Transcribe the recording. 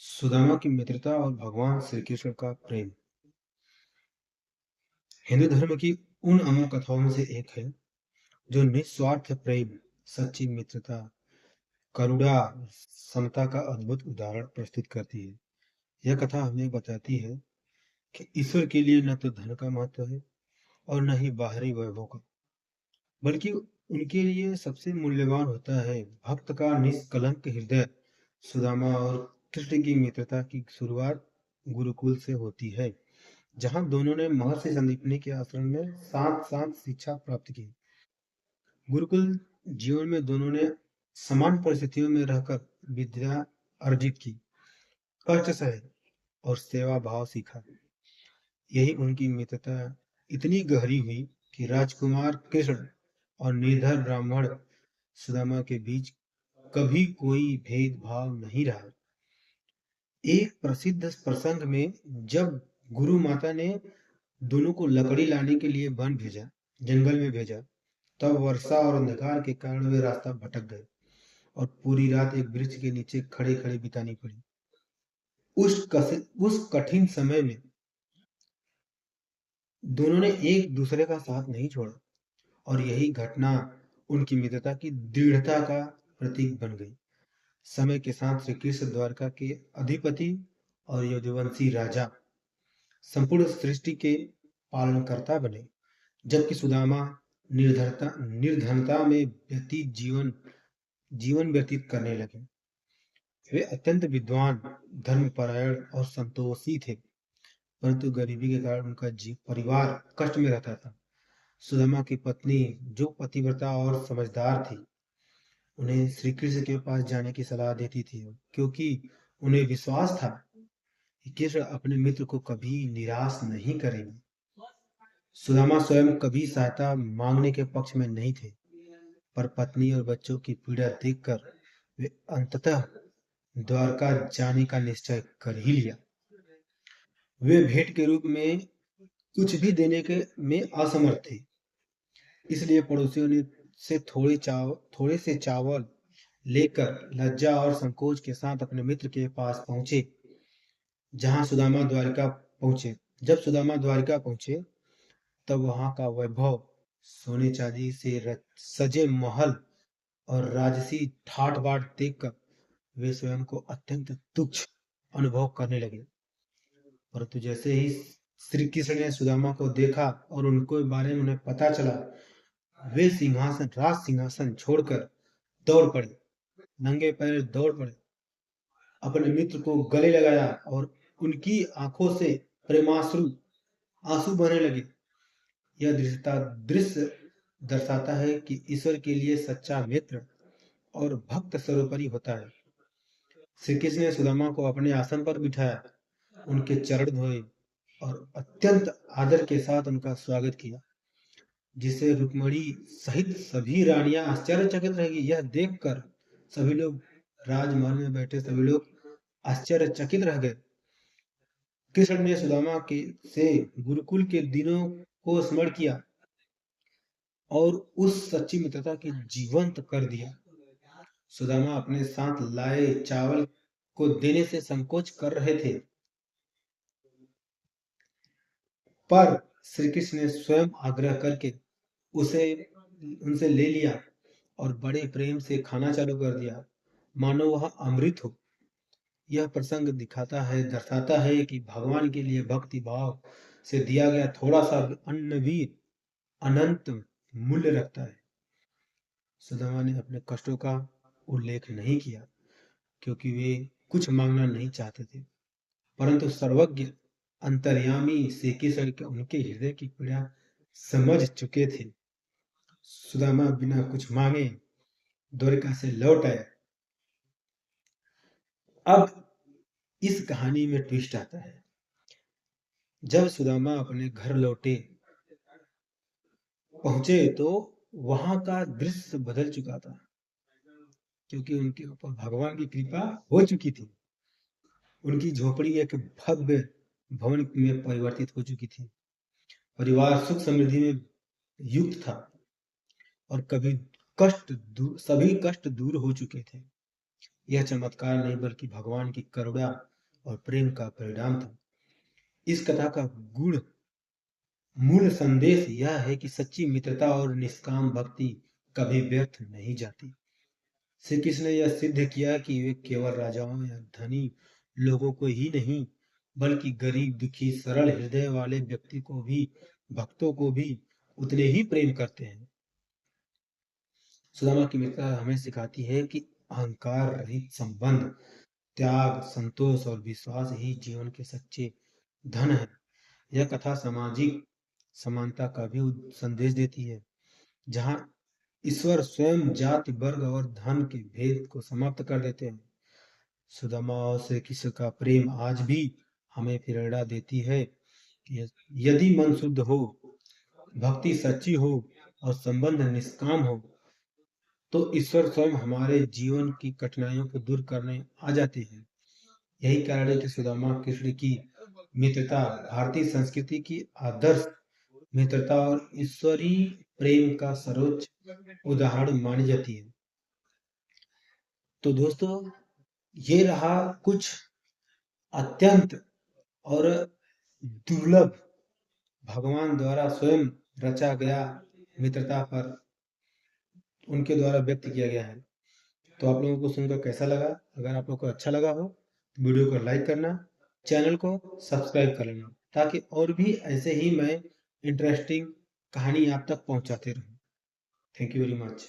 सुदामा की मित्रता और भगवान श्री कृष्ण का प्रेम हिंदू धर्म की उन अमर कथाओं में से एक है जो निस्वार्थ प्रेम, सच्ची मित्रता, करुणा, समता का अद्भुत उदाहरण प्रस्तुत करती है। यह कथा हमें बताती है कि ईश्वर के लिए न तो धन का महत्व है और न ही बाहरी वैभव का, बल्कि उनके लिए सबसे मूल्यवान होता है भक्त का निष्कलंक हृदय। सुदामा और कृष्ण की मित्रता की शुरुआत गुरुकुल से होती है, जहां दोनों ने महर्षि संदीपनी के आश्रम में साथ साथ शिक्षा प्राप्त की। गुरुकुल जीवन में दोनों ने समान परिस्थितियों में रहकर विद्या अर्जित की, कष्ट सहे और सेवा भाव सीखा। यही उनकी मित्रता इतनी गहरी हुई कि राजकुमार कृष्ण और निर्धर ब्राह्मण सुदामा के बीच कभी कोई भेदभाव नहीं रहा। एक प्रसिद्ध प्रसंग में जब गुरु माता ने दोनों को लकड़ी लाने के लिए जंगल में भेजा, तब वर्षा और अंधकार के कारण वे रास्ता भटक गए और पूरी रात एक वृक्ष के नीचे खड़े खड़े बितानी पड़ी। उस कठिन समय में दोनों ने एक दूसरे का साथ नहीं छोड़ा और यही घटना उनकी मित्रता की दृढ़ता का प्रतीक बन गई। समय के साथ श्री कृष्ण द्वारका के अधिपति और यदुवंशी राजा संपूर्ण सृष्टि के पालनकर्ता बने, जबकि सुदामा निर्धनता में व्यतीत जीवन व्यतीत करने लगे। वे अत्यंत विद्वान, धर्मपरायण और संतोषी थे, परंतु गरीबी के कारण उनका परिवार कष्ट में रहता था। सुदामा की पत्नी, जो पतिव्रता और समझदार थी, उन्हें श्री कृष्ण के पास जाने की सलाह देती थी, क्योंकि उन्हें विश्वास था कि कृष्ण अपने मित्र को कभी निराश नहीं करेंगे। सुदामा स्वयं कभी सहायता मांगने के पक्ष में नहीं थे, पर पत्नी और बच्चों की पीड़ा देखकर वे अंततः द्वारका जाने का निश्चय कर ही लिया। वे भेंट के रूप में कुछ भी देने के में असमर्थ थे, इसलिए पड़ोसियों ने थोड़े से चावल लेकर लज्जा और संकोच के साथ अपने मित्र के पास पहुंचे। जहां सुदामा द्वारिका पहुंचे जब सुदामा द्वारिका पहुंचे, तब वहां का वैभव, सोने चांदी से सजे महल और राजसी ठाट बाट देखकर वे स्वयं को अत्यंत तुच्छ अनुभव करने लगे। परंतु जैसे ही श्री कृष्ण ने सुदामा को देखा और उनके बारे में उन्हें पता चला, वे राज सिंहासन छोड़कर दौड़ पड़े, नंगे पैर दौड़ पड़े, अपने मित्र को गले लगाया और उनकी आंखों से प्रेमाश्रु आंसू बहने लगे। यह दृश्य दर्शाता है कि ईश्वर के लिए सच्चा मित्र और भक्त सर्वोपरि होता है। श्री कृष्ण ने सुदामा को अपने आसन पर बिठाया, उनके चरण धोए और अत्यंत आदर के साथ उनका स्वागत किया, जिसे रुक्मणी सहित सभी रानियां आश्चर्यचकित रह गई। यह देखकर सभी लोग, राजमहल में बैठे सभी लोग आश्चर्यचकित रह गए। कृष्ण ने सुदामा के से गुरुकुल के दिनों को स्मरण किया और उस सच्ची मित्रता की जीवंत कर दिया। सुदामा अपने साथ लाए चावल को देने से संकोच कर रहे थे, पर श्री कृष्ण ने स्वयं आग्रह करके उसे उनसे ले लिया और बड़े प्रेम से खाना चालू कर दिया, मानो वह अमृत हो। यह प्रसंग दर्शाता है कि भगवान के लिए भक्ति भाव से दिया गया थोड़ा सा अन्न भी अनंत मूल्य रखता है। सुदामा ने अपने कष्टों का उल्लेख नहीं किया, क्योंकि वे कुछ मांगना नहीं चाहते थे, परंतु सर्वज्ञ अंतर्यामी श्री कृष्ण के उनके हृदय की पीड़ा समझ चुके थे। सुदामा बिना कुछ मांगे द्वारिका से लौट आए। अब इस कहानी में ट्विस्ट आता है। जब सुदामा अपने घर पहुंचे तो वहां का दृश्य बदल चुका था, क्योंकि उनके ऊपर भगवान की कृपा हो चुकी थी। उनकी झोपड़ी एक भव्य भवन में परिवर्तित हो चुकी थी। परिवार सुख समृद्धि में युक्त था और सभी कष्ट दूर हो चुके थे। यह चमत्कार नहीं, बल्कि भगवान की करुणा और प्रेम का परिणाम था। इस कथा का गुण मूल संदेश यह है कि सच्ची मित्रता और निष्काम भक्ति कभी व्यर्थ नहीं जाती। श्री कृष्ण ने यह सिद्ध किया कि वे केवल राजाओं या धनी लोगों को ही नहीं, बल्कि गरीब, दुखी, सरल हृदय वाले व्यक्ति को भी, भक्तों को भी उतने ही प्रेम करते हैं। सुदामा की मित्रता हमें सिखाती है कि अहंकार रहित संबंध, त्याग, संतोष और विश्वास ही जीवन के सच्चे धन है। यह कथा सामाजिक समानता का भी संदेश देती है, जहाँ ईश्वर स्वयं जाति, वर्ग और धन के भेद को समाप्त कर देते हैं। सुदामा और श्री कृष्ण का प्रेम आज भी हमें प्रेरणा देती है कि यदि मन शुद्ध हो, भक्ति सच्ची हो और संबंध निष्काम हो, तो ईश्वर स्वयं हमारे जीवन की कठिनाइयों को दूर करने आ जाते हैं। यही कारण है कि सुदामा कृष्ण की मित्रता भारतीय संस्कृति की आदर्श मित्रता और ईश्वरीय प्रेम का सर्वोच्च उदाहरण मानी जाती है। तो दोस्तों, ये रहा कुछ अत्यंत और दुर्लभ भगवान द्वारा स्वयं रचा गया मित्रता पर उनके द्वारा व्यक्त किया गया है। तो आप लोगों को सुनकर कैसा लगा? अगर आप लोगों को अच्छा लगा हो तो वीडियो को लाइक करना, चैनल को सब्सक्राइब कर लेना, ताकि और भी ऐसे ही मैं इंटरेस्टिंग कहानी आप तक पहुंचाते रहूं। Thank you very much.